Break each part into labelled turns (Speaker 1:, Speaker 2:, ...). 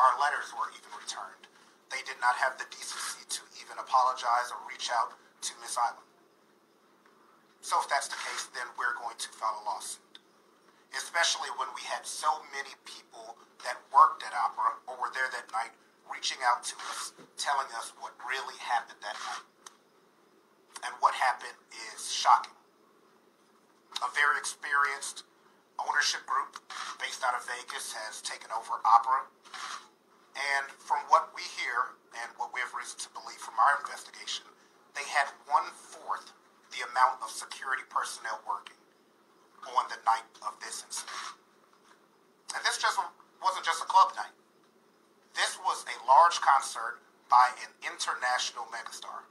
Speaker 1: our letters were even returned. They did not have the decency to even apologize or reach out to Miss Eiland. So if that's the case, then we're going to file a lawsuit. Especially when we had so many people that worked at Opera or were there that night reaching out to us, telling us what really happened that night. And what happened is shocking. A very experienced ownership group based out of Vegas has taken over Opera. And from what we hear and what we have reason to believe from our investigation, they had 1/4 the amount of security personnel working on the night of this incident. And this wasn't just a club night. This was a large concert by an international megastar.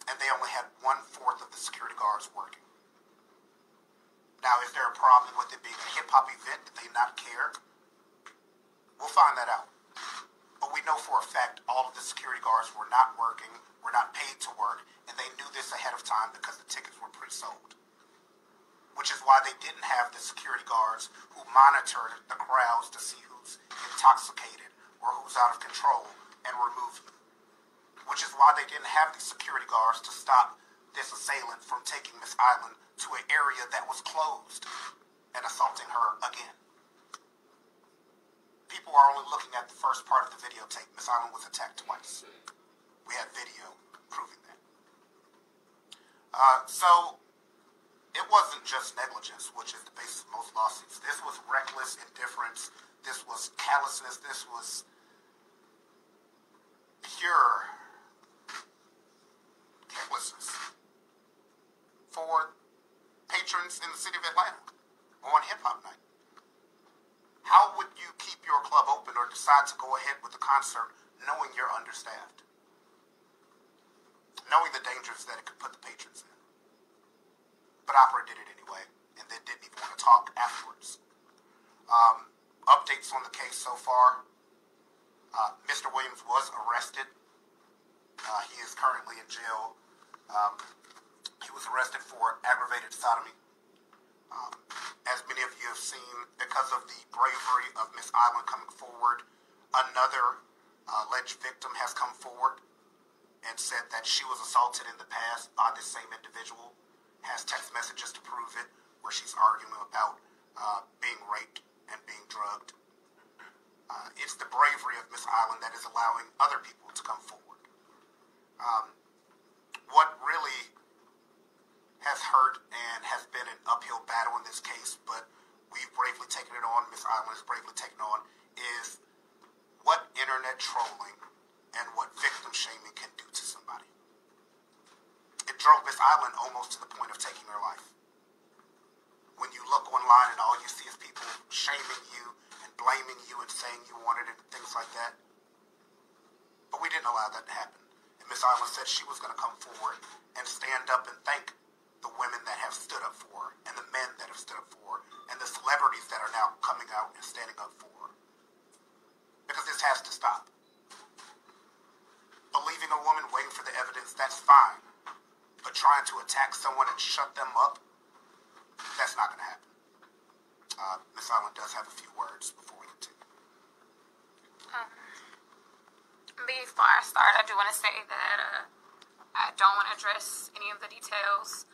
Speaker 1: And they only had 1/4 of the security guards working. Now, is there a problem with it being a hip-hop event? Did they not care? We'll find that out. But we know for a fact all of the security guards were not working, were not paid to work, and they knew this ahead of time because the tickets were pre-sold. Which is why they didn't have the security guards who monitored the crowds to see who's intoxicated or who's out of control and remove them. Which is why they didn't have the security guards to stop this assailant from taking Miss Eiland to an area that was closed and assaulting her again. People are only looking at the first part of the videotape. Miss Eiland was attacked twice. We have video proving that. So it wasn't just negligence, which is the basis of most lawsuits. This was reckless indifference. This was callousness. This was pure carelessness for patrons in the city of Atlanta on Hip Hop Night. How would you keep your club open or decide to go ahead with the concert knowing you're understaffed? Knowing the dangers that it could put the patrons in. But Opera did it anyway, and they didn't even want to talk afterwards. Updates on the case so far. Mr. Williams was arrested. He is currently in jail. He was arrested for aggravated sodomy. As many of you have seen, because of the bravery of Miss Eiland coming forward, another alleged victim has come forward and said that she was assaulted in the past by this same individual. Has text messages to prove it, where she's arguing about being raped and being drugged. It's the bravery of Miss Eiland that is allowing other people to come forward. What really has hurt and has been an uphill battle in this case, but we've bravely taken it on, Miss Eiland has bravely taken on, is what internet trolling and what victim shaming can do to somebody. It drove Miss Eiland almost to the point of taking her life. When you look online and all you see is people shaming you and blaming you and saying you wanted it and things like that. But we didn't allow that to happen. And Miss Eiland said she was going to come forward and stand up and thank the women that have stood up for her and the men that have stood up for her and the celebrities that are now coming out and standing up for her. Because this has to stop. Believing a woman, waiting for the evidence, that's fine. But trying to attack someone and shut them up, that's not going to happen. Miss Eiland does have a few words before we continue.
Speaker 2: Before I start, I do want to say that I don't want to address any of the details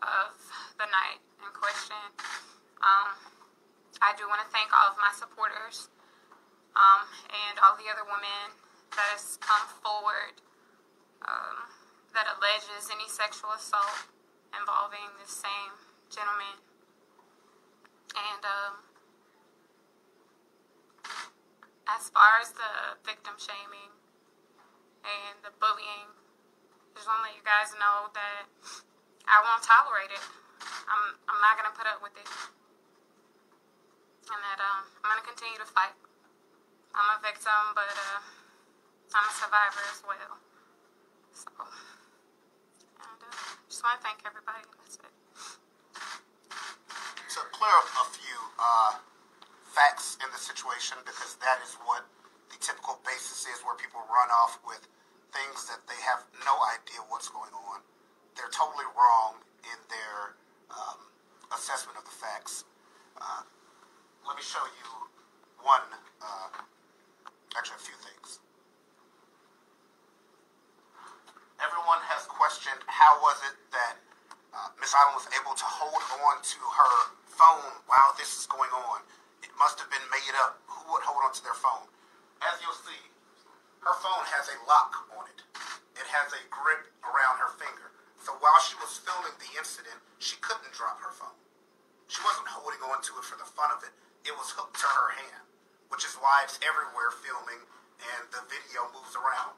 Speaker 2: of the night in question. I do want to thank all of my supporters and all the other women that has come forward that alleges any sexual assault involving this same gentleman. And as far as the victim shaming and the bullying, just want to let you guys know that I won't tolerate it. I'm not going to put up with it. And that I'm going to continue to fight. I'm a victim, but I'm a survivor as well. So, and just want to thank everybody. That's it.
Speaker 1: To clear up a few facts in the situation, because that is what the typical basis is, where people run off with things that they have no idea what's going on. They're totally wrong in their assessment of the facts. Let me show you one this is going on. It must have been made up. Who would hold onto their phone? As you'll see, her phone has a lock on it. It has a grip around her finger. So while she was filming the incident, she couldn't drop her phone. She wasn't holding on to it for the fun of it. It was hooked to her hand, which is why it's everywhere filming and the video moves around.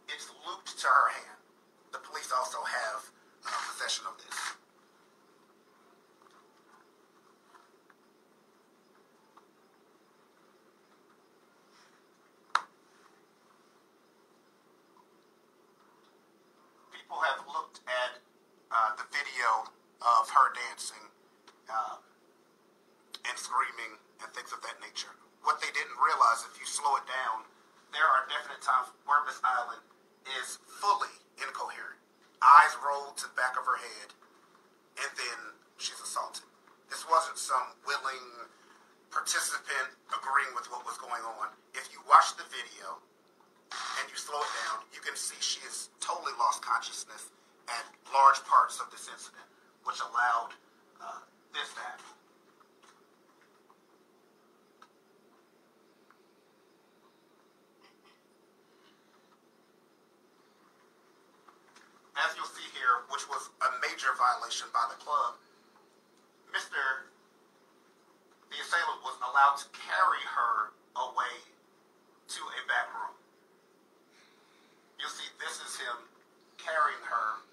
Speaker 1: It's looped to her hand. The police also have possession of this. People have looked at the video of her dancing and screaming and things of that nature. What they didn't realize, if you slow it down, there are definite times where Miss Eiland is fully incoherent. Eyes rolled to the back of her head, and then she's assaulted. This wasn't some willing participant agreeing with what was going on. If you watch the video and you slow it down, you can see she has totally lost consciousness at large parts of this incident, which allowed this to happen. As you'll see here, which was a major violation by the club, the assailant was allowed to carry her away to a back room. You'll see this is him carrying her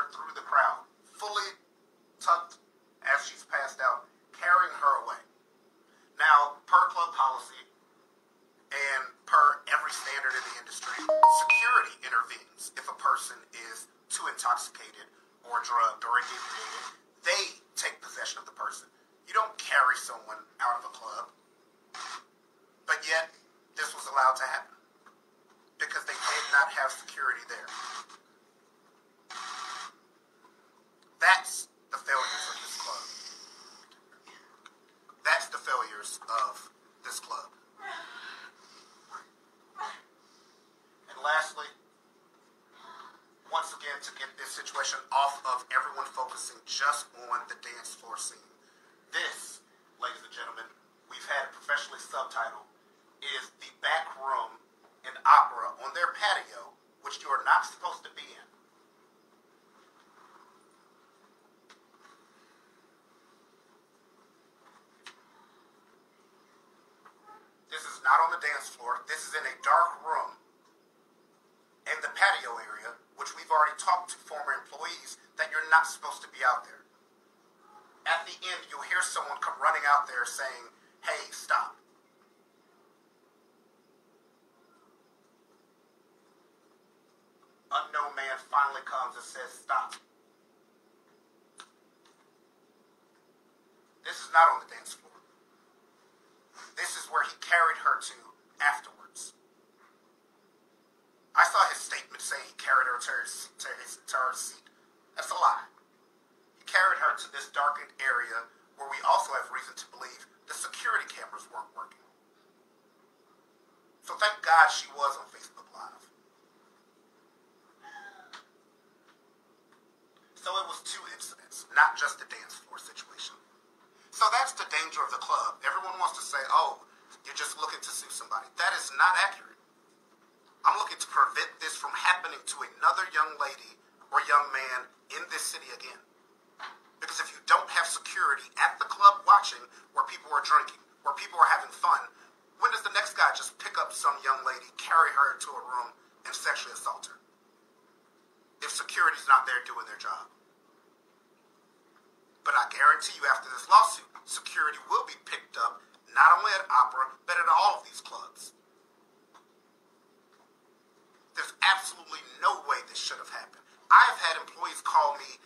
Speaker 1: through the crowd, fully tucked as she's passed out, carrying her away. Now, per club policy, and per every standard in the industry, security intervenes if a person is too intoxicated or drugged or inebriated. They take possession of the person. You don't carry someone out of a club. But yet, this was allowed to happen because they did not have security there. That's the failures of this club. That's the failures of this club. And lastly, once again, to get this situation off of everyone focusing just on the dance floor scene, this, ladies and gentlemen, we've had professionally subtitled, is the back room in opera on their patio, which you are not supposed to be in. This is not on the dance floor. This is in a dark room in the patio area, which we've already talked to former employees that you're not supposed to be out there. At the end, you'll hear someone come running out there saying, "Hey, stop." Unknown man finally comes and says, "Stop." This is not on the dance floor. This is where he carried her to afterwards. I saw his statement saying he carried her to her seat. That's a lie. He carried her to this darkened area where we also have reason to believe the security cameras weren't working. So thank God she was on Facebook Live. So it was two incidents, not just the dance floor situation. So that's the danger of the club. Everyone wants to say, "Oh, you're just looking to sue somebody." That is not accurate. I'm looking to prevent this from happening to another young lady or young man in this city again. Because if you don't have security at the club watching where people are drinking, where people are having fun, when does the next guy just pick up some young lady, carry her into a room, and sexually assault her? If security's not there doing their job. But I guarantee you after this lawsuit, security will be picked up not only at Opera, but at all of these clubs. There's absolutely no way this should have happened. I've had employees call me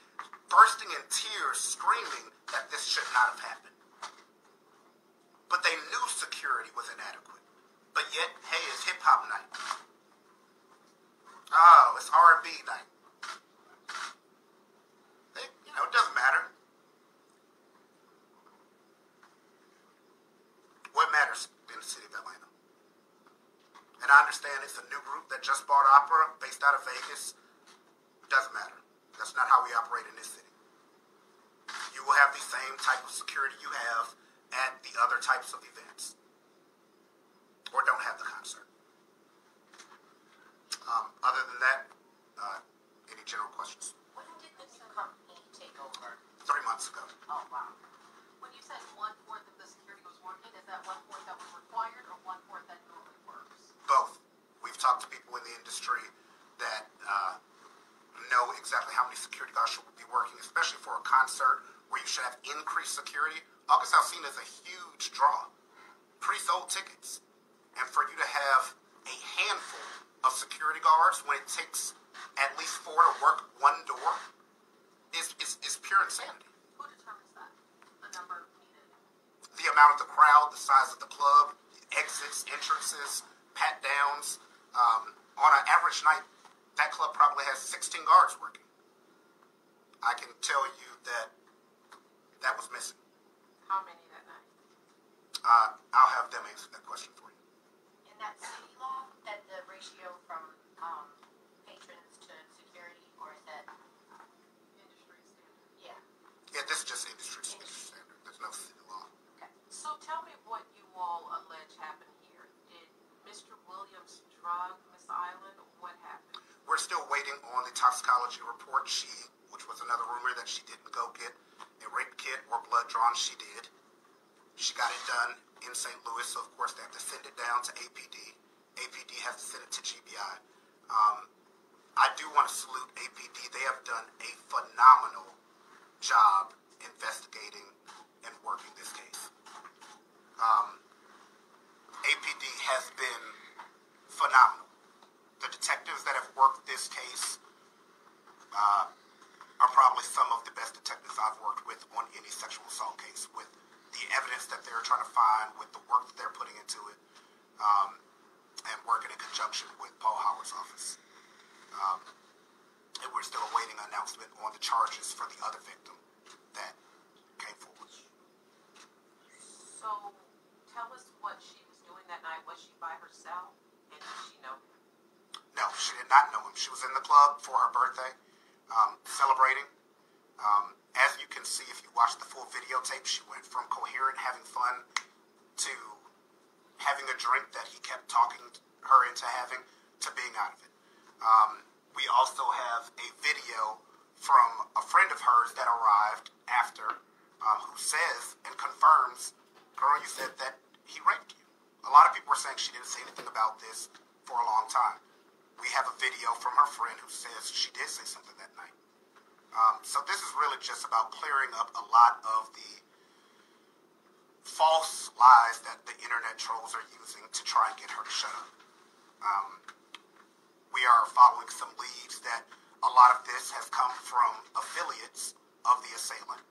Speaker 1: bursting in tears, screaming that this should not have happened. But they knew security was inadequate. But yet, hey, it's hip-hop night. Oh, it's R&B night. It doesn't matter. What matters in the city of Atlanta? And I understand it's a new group that just bought Opera based out of Vegas. It doesn't matter. That's not how we operate in this city. You will have the same type of security you have at the other types of events. Or don't have the concert. Other than that, any general questions?
Speaker 3: When did the new company take over?
Speaker 1: 3 months ago.
Speaker 3: Oh, wow. When you said 1/4 of the security was working, is that 1/4 that was required or 1/4 that normally works?
Speaker 1: Both. We've talked to people in the industry that know exactly how many security guards should be working, especially for a concert where you should have increased security. August Alsina is a huge draw. Pre-sold tickets. And for you to have a handful of security guards when it takes at least 4 to work one door is pure insanity.
Speaker 3: Who determines that? The number needed?
Speaker 1: The amount of the crowd, the size of the club, exits, entrances, pat downs. On an average night, that club probably has 16 guards working. I can tell you that was missing.
Speaker 3: How many that night?
Speaker 1: I'll have them answer that question for you.
Speaker 3: In that city law, that the ratio from patrons to security, or is that industry standard? Yeah.
Speaker 1: Yeah, this is just industry standard. There's no city law.
Speaker 3: Okay. So tell me what you all allege happened here. Did Mr. Williams drug Miss Eiland? What happened?
Speaker 1: We're still waiting on the toxicology report. Which was another rumor that she didn't go get a rape kit or blood drawn. She did. She got it done in St. Louis, so of course they have to send it down to APD. APD has to send it to GBI. I do want to salute APD. They have done a phenomenal job investigating and working this case. APD has been phenomenal. The detectives that have worked this case are probably some of the best detectives I've worked with on any sexual assault case, with the evidence that they're trying to find, with the work that they're putting into it, and working in conjunction with Paul Howard's office. And we're still awaiting an announcement on the charges for the other victim that came forward.
Speaker 3: So tell us what she was doing that night. Was she by herself? And did she know him?
Speaker 1: No, she did not know him. She was in the club for her birthday, celebrating. As you can see, if you watch the full videotape, she went from coherent, having fun, to having a drink that he kept talking her into having, to being out of it. We also have a video from a friend of hers that arrived after, who says and confirms, girl, you said that he raped you. A lot of people were saying she didn't say anything about this for a long time. We have a video from her friend who says she did say something that night. So this is really just about clearing up a lot of the false lies that the internet trolls are using to try and get her to shut up. We are following some leads that a lot of this has come from affiliates of the assailant,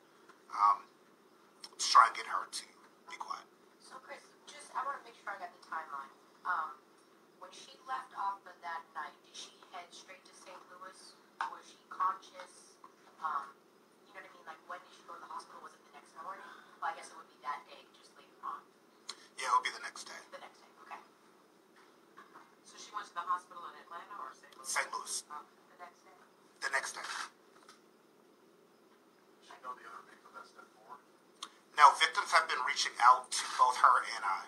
Speaker 1: to try and get her to be quiet.
Speaker 3: So Chris, I want to make sure I got the timeline. When she left off of that night, did she head straight to St. Louis? Was she conscious? You know what I mean? Like, when did she go to the hospital? Was it the next morning? Well, I guess it would be that day, just later on.
Speaker 1: Yeah, it would be the next day.
Speaker 3: The next day, okay. So she went to the hospital in Atlanta or St. Louis?
Speaker 1: St. Louis.
Speaker 3: The next day?
Speaker 1: The next day.
Speaker 4: She know the other victim that stepped forward?
Speaker 1: Now, victims have been reaching out to both her and I.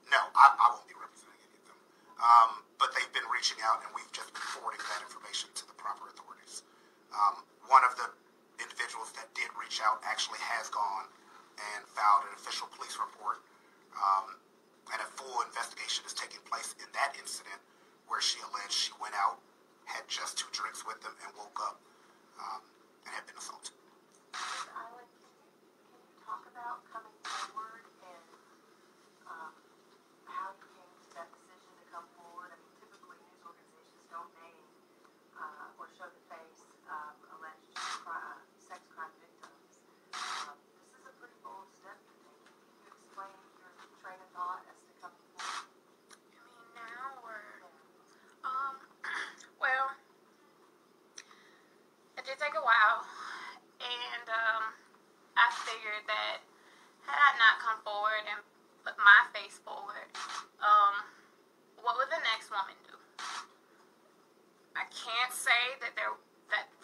Speaker 1: No, I won't be representing any of them. But they've been reaching out, and we've just been forwarding that information to the proper authorities. One of the individuals that did reach out actually has gone and filed an official police report. And a full investigation is taking place in that incident where she alleged she went out, had just 2 drinks with them, and woke up and had been assaulted.
Speaker 3: Ms. Eiland, can you talk about coming forward and how you came to that decision to come forward? I mean, typically news organizations don't name or show the face of alleged sex crime victims. This is a pretty bold step you're taking. Can you explain your train of thought as to coming forward?
Speaker 2: You mean now or? Well, it did take a while, and I figured that had I not come forward and put my face forward, what would the next woman do? I can't say that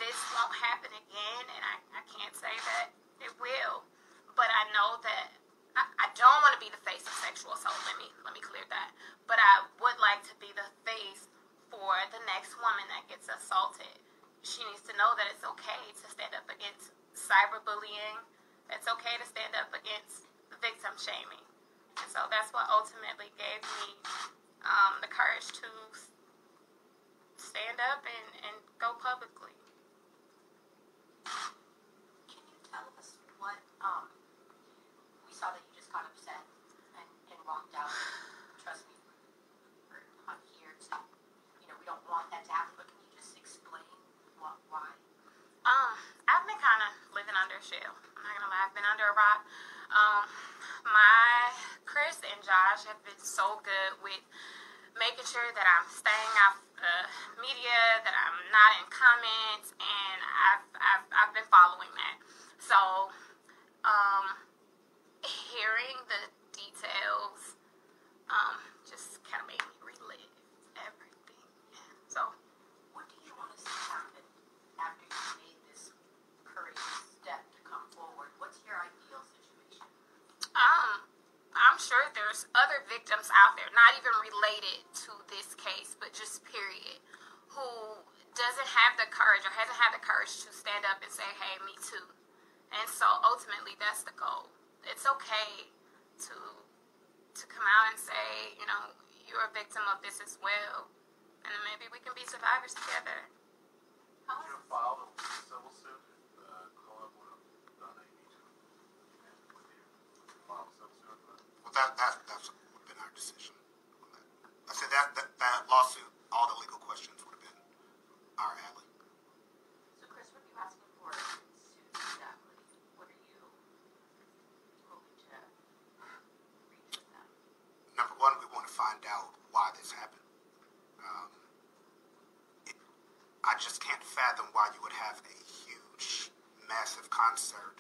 Speaker 2: this won't happen again, and I can't say that it will. But I know that I don't want to be the face of sexual assault. Let me clear that. But I would like to be the face for the next woman that gets assaulted. She needs to know that it's okay to stand up against cyberbullying. It's okay to stand up against victim shaming. And so that's what ultimately gave me the courage to stand up and go publicly.
Speaker 3: Can you tell us what, we saw that you just got upset and walked out. Trust me, we're not here to, we don't want that to happen, but can you just explain why?
Speaker 2: I've been kind of living under a shell. I'm not gonna lie, I've been under a rock. My Chris and Josh have been so good with making sure that I'm staying off the media, that I'm not in comments, and I've been following that. So, hearing the details, just kind of made me relive everything. So,
Speaker 3: What do you want to see happen after you made this courageous step to come forward? What's your ideal situation?
Speaker 2: I'm sure there's other victims out there, not even related to this case, but just period, who doesn't have the courage or hasn't had the courage to stand up and say, hey, me too. And so ultimately that's the goal. It's okay to come out and say, you're a victim of this as well. And then maybe we can be survivors together.
Speaker 3: How
Speaker 4: Would you
Speaker 3: is
Speaker 4: have filed a civil suit if the club would have done a Me Too? And would you file a civil suit after that?
Speaker 1: Well, that's would have been our decision on that. I said that lawsuit, all the legal questions would have been our alley.
Speaker 3: So, Chris, what are you asking for in suits exactly? What are you hoping to reach with them?
Speaker 1: Number one, we want to find out why this happened. I just can't fathom why you would have a huge, massive concert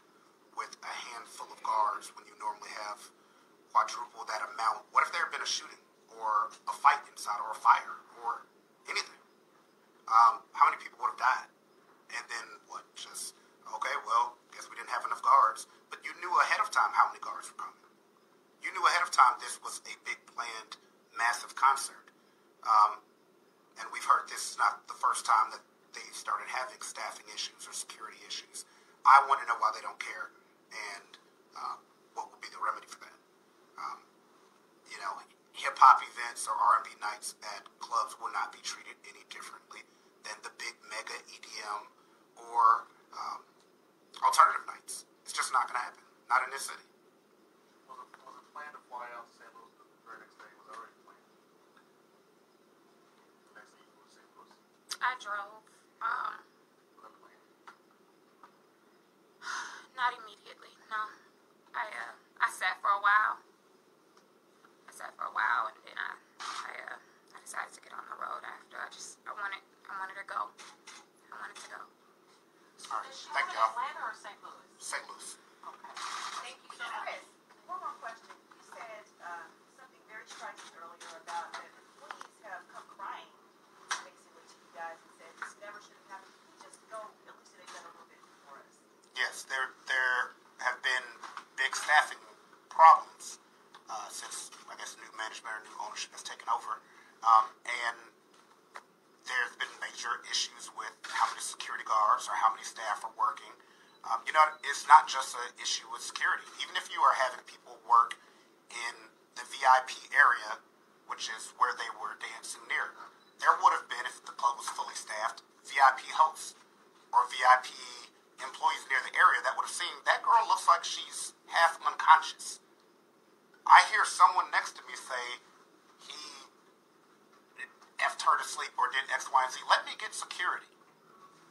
Speaker 1: with a handful of guards when you normally have quadruple that amount. What if there had been a shooting or a fight inside or a fire or anything? How many people would have died? And then what? Just, okay, well, guess we didn't have enough guards. But you knew ahead of time how many guards were coming. You knew ahead of time this was a big planned, massive concert. And we've heard this is not the first time that they started having staffing issues or security issues. I want to know why they don't care and what will be the remedy for that. Hip-hop events or R&B nights at clubs will not be treated any differently than the big mega EDM or alternative nights. It's just not going to happen. Not in this city.
Speaker 4: Was it planned to fly out to St. Louis the very next day? Was already planned? Next week was St. Louis.
Speaker 2: I drove.
Speaker 4: Was that planned?
Speaker 2: Not immediately, no. I sat for a while. And then I decided to get on the road after. I wanted to go. I wanted to go.
Speaker 1: All right.
Speaker 3: Does she
Speaker 1: Thank
Speaker 3: live in
Speaker 1: y'all.
Speaker 3: Atlanta or St. Louis?
Speaker 1: St. Louis.
Speaker 3: Okay. Thank you
Speaker 5: So,
Speaker 3: so much.
Speaker 5: Chris, one more question. You said something very striking earlier about that employees have come crying basically to you guys and said this never should have happened. Can you just go elucidate that a little bit for us?
Speaker 1: Yes, there have been big staffing problems since, I guess, new management or new ownership has taken over. And there's been major issues with how many security guards or how many staff are working. It's not just an issue with security. Even if you are having people work in the VIP area, which is where they were dancing near, there would have been, if the club was fully staffed, VIP hosts or VIP employees near the area that would have seen that girl looks like she's half unconscious. I hear someone next to me say he effed her to sleep or did X, Y, and Z. Let me get security.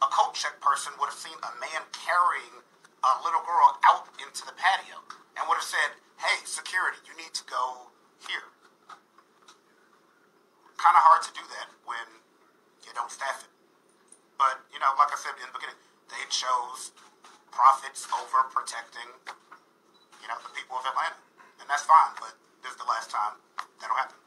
Speaker 1: A coat check person would have seen a man carrying a little girl out into the patio and would have said, hey, security, you need to go here. Kind of hard to do that when you don't staff it. But, like I said in the beginning, they chose profits over protecting, the people of Atlanta. And that's fine, but this is the last time that'll happen.